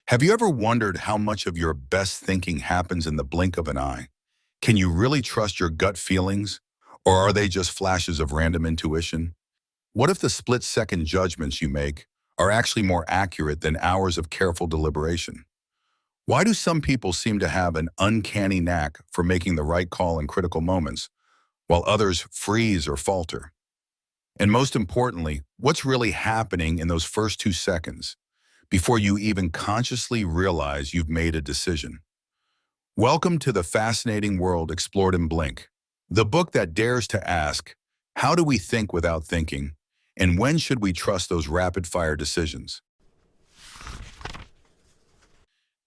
Have you ever wondered how much of your best thinking happens in the blink of an eye? Can you really trust your gut feelings, or are they just flashes of random intuition? What if the split-second judgments you make are actually more accurate than hours of careful deliberation? Why do some people seem to have an uncanny knack for making the right call in critical moments, while others freeze or falter? And most importantly, what's really happening in those first 2 seconds before you even consciously realize you've made a decision? Welcome to the fascinating world explored in Blink, the book that dares to ask, how do we think without thinking, and when should we trust those rapid-fire decisions?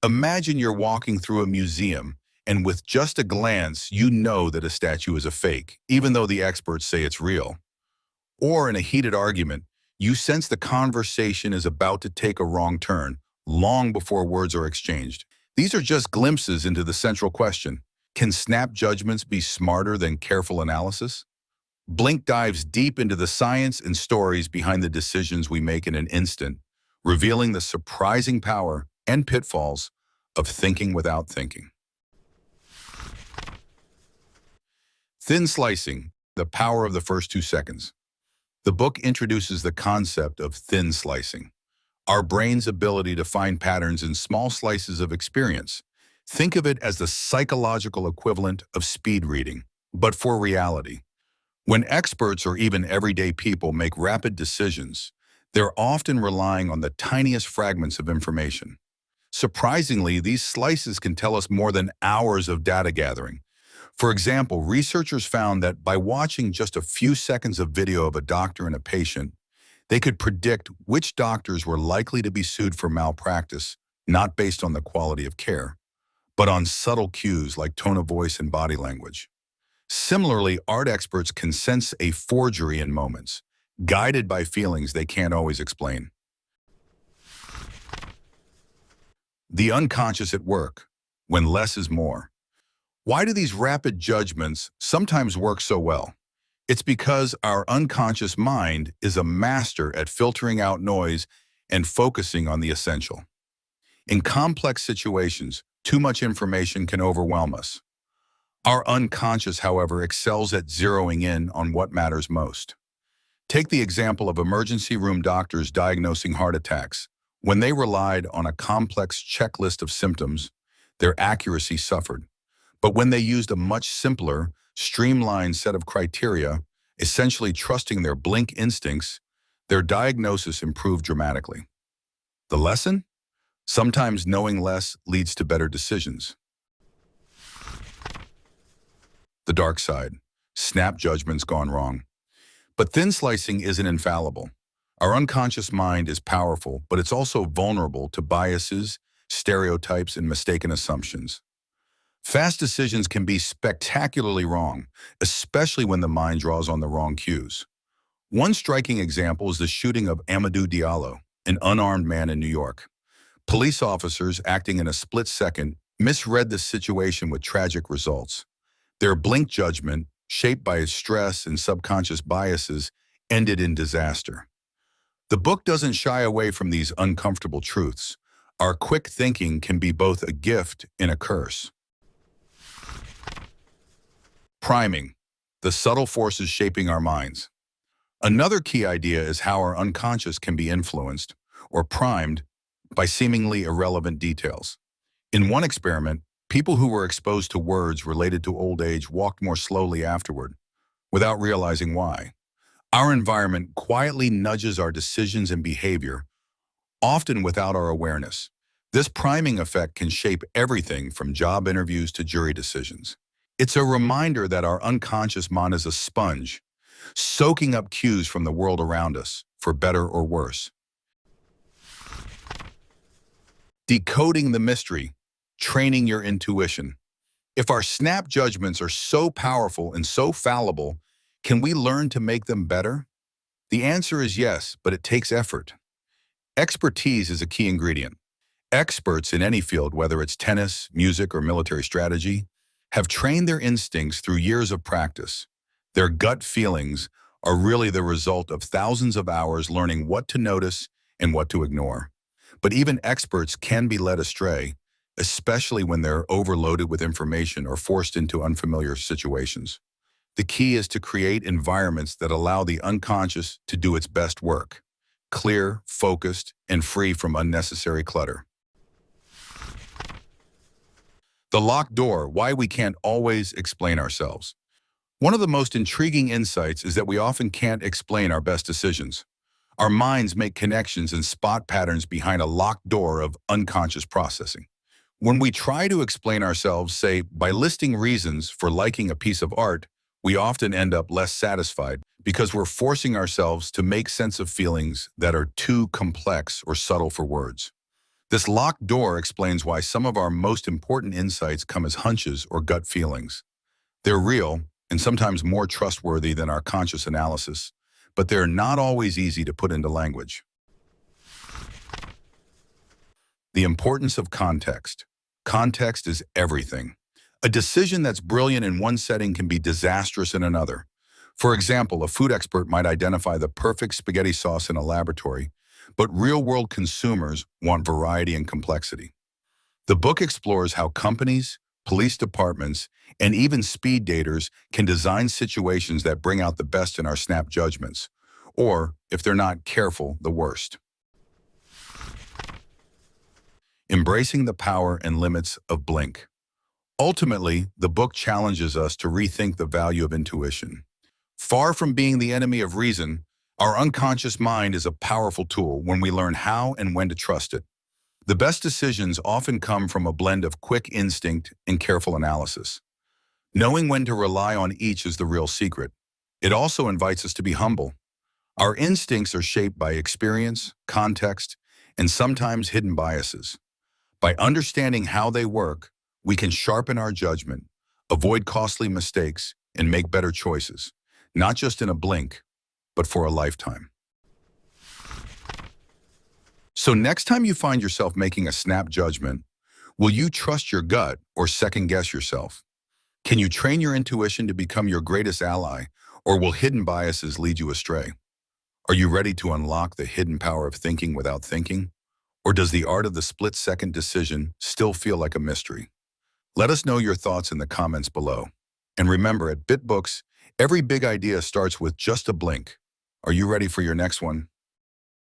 Imagine you're walking through a museum, and with just a glance, you know that a statue is a fake, even though the experts say it's real. Or in a heated argument, you sense the conversation is about to take a wrong turn, long before words are exchanged. These are just glimpses into the central question. Can snap judgments be smarter than careful analysis? Blink dives deep into the science and stories behind the decisions we make in an instant, revealing the surprising power and pitfalls of thinking without thinking. Thin slicing, the power of the first 2 seconds. The book introduces the concept of thin slicing, our brain's ability to find patterns in small slices of experience. Think of it as the psychological equivalent of speed reading, but for reality. When experts or even everyday people make rapid decisions, they're often relying on the tiniest fragments of information. Surprisingly, these slices can tell us more than hours of data gathering. For example, researchers found that by watching just a few seconds of video of a doctor and a patient, they could predict which doctors were likely to be sued for malpractice, not based on the quality of care, but on subtle cues like tone of voice and body language. Similarly, art experts can sense a forgery in moments, guided by feelings they can't always explain. The unconscious at work, when less is more. Why do these rapid judgments sometimes work so well? It's because our unconscious mind is a master at filtering out noise and focusing on the essential. In complex situations, too much information can overwhelm us. Our unconscious, however, excels at zeroing in on what matters most. Take the example of emergency room doctors diagnosing heart attacks. When they relied on a complex checklist of symptoms, their accuracy suffered. But when they used a much simpler, streamlined set of criteria, essentially trusting their blink instincts, their diagnosis improved dramatically. The lesson? Sometimes knowing less leads to better decisions. The dark side. Snap judgments gone wrong. But thin slicing isn't infallible. Our unconscious mind is powerful, but it's also vulnerable to biases, stereotypes, and mistaken assumptions. Fast decisions can be spectacularly wrong, especially when the mind draws on the wrong cues. One striking example is the shooting of Amadou Diallo, an unarmed man in New York. Police officers, acting in a split second, misread the situation with tragic results. Their blink judgment, shaped by stress and subconscious biases, ended in disaster. The book doesn't shy away from these uncomfortable truths. Our quick thinking can be both a gift and a curse. Priming, the subtle forces shaping our minds. Another key idea is how our unconscious can be influenced or primed by seemingly irrelevant details. In one experiment, people who were exposed to words related to old age walked more slowly afterward, without realizing why. Our environment quietly nudges our decisions and behavior, often without our awareness. This priming effect can shape everything from job interviews to jury decisions. It's a reminder that our unconscious mind is a sponge, soaking up cues from the world around us, for better or worse. Decoding the mystery, training your intuition. If our snap judgments are so powerful and so fallible, can we learn to make them better? The answer is yes, but it takes effort. Expertise is a key ingredient. Experts in any field, whether it's tennis, music, or military strategy, have trained their instincts through years of practice. Their gut feelings are really the result of thousands of hours learning what to notice and what to ignore. But even experts can be led astray, especially when they're overloaded with information or forced into unfamiliar situations. The key is to create environments that allow the unconscious to do its best work, clear, focused, and free from unnecessary clutter. The locked door, why we can't always explain ourselves. One of the most intriguing insights is that we often can't explain our best decisions. Our minds make connections and spot patterns behind a locked door of unconscious processing. When we try to explain ourselves, say, by listing reasons for liking a piece of art, we often end up less satisfied because we're forcing ourselves to make sense of feelings that are too complex or subtle for words. This locked door explains why some of our most important insights come as hunches or gut feelings. They're real and sometimes more trustworthy than our conscious analysis, but they're not always easy to put into language. The importance of context. Context is everything. A decision that's brilliant in one setting can be disastrous in another. For example, a food expert might identify the perfect spaghetti sauce in a laboratory, but real-world consumers want variety and complexity. The book explores how companies, police departments, and even speed daters can design situations that bring out the best in our snap judgments, or, if they're not careful, the worst. Embracing the power and limits of blink. Ultimately, the book challenges us to rethink the value of intuition. Far from being the enemy of reason, our unconscious mind is a powerful tool when we learn how and when to trust it. The best decisions often come from a blend of quick instinct and careful analysis. Knowing when to rely on each is the real secret. It also invites us to be humble. Our instincts are shaped by experience, context, and sometimes hidden biases. By understanding how they work, we can sharpen our judgment, avoid costly mistakes, and make better choices, not just in a blink, but for a lifetime. So next time you find yourself making a snap judgment, will you trust your gut or second-guess yourself? Can you train your intuition to become your greatest ally, or will hidden biases lead you astray? Are you ready to unlock the hidden power of thinking without thinking? Or does the art of the split-second decision still feel like a mystery? Let us know your thoughts in the comments below. And remember, at BitBooks, every big idea starts with just a blink. Are you ready for your next one?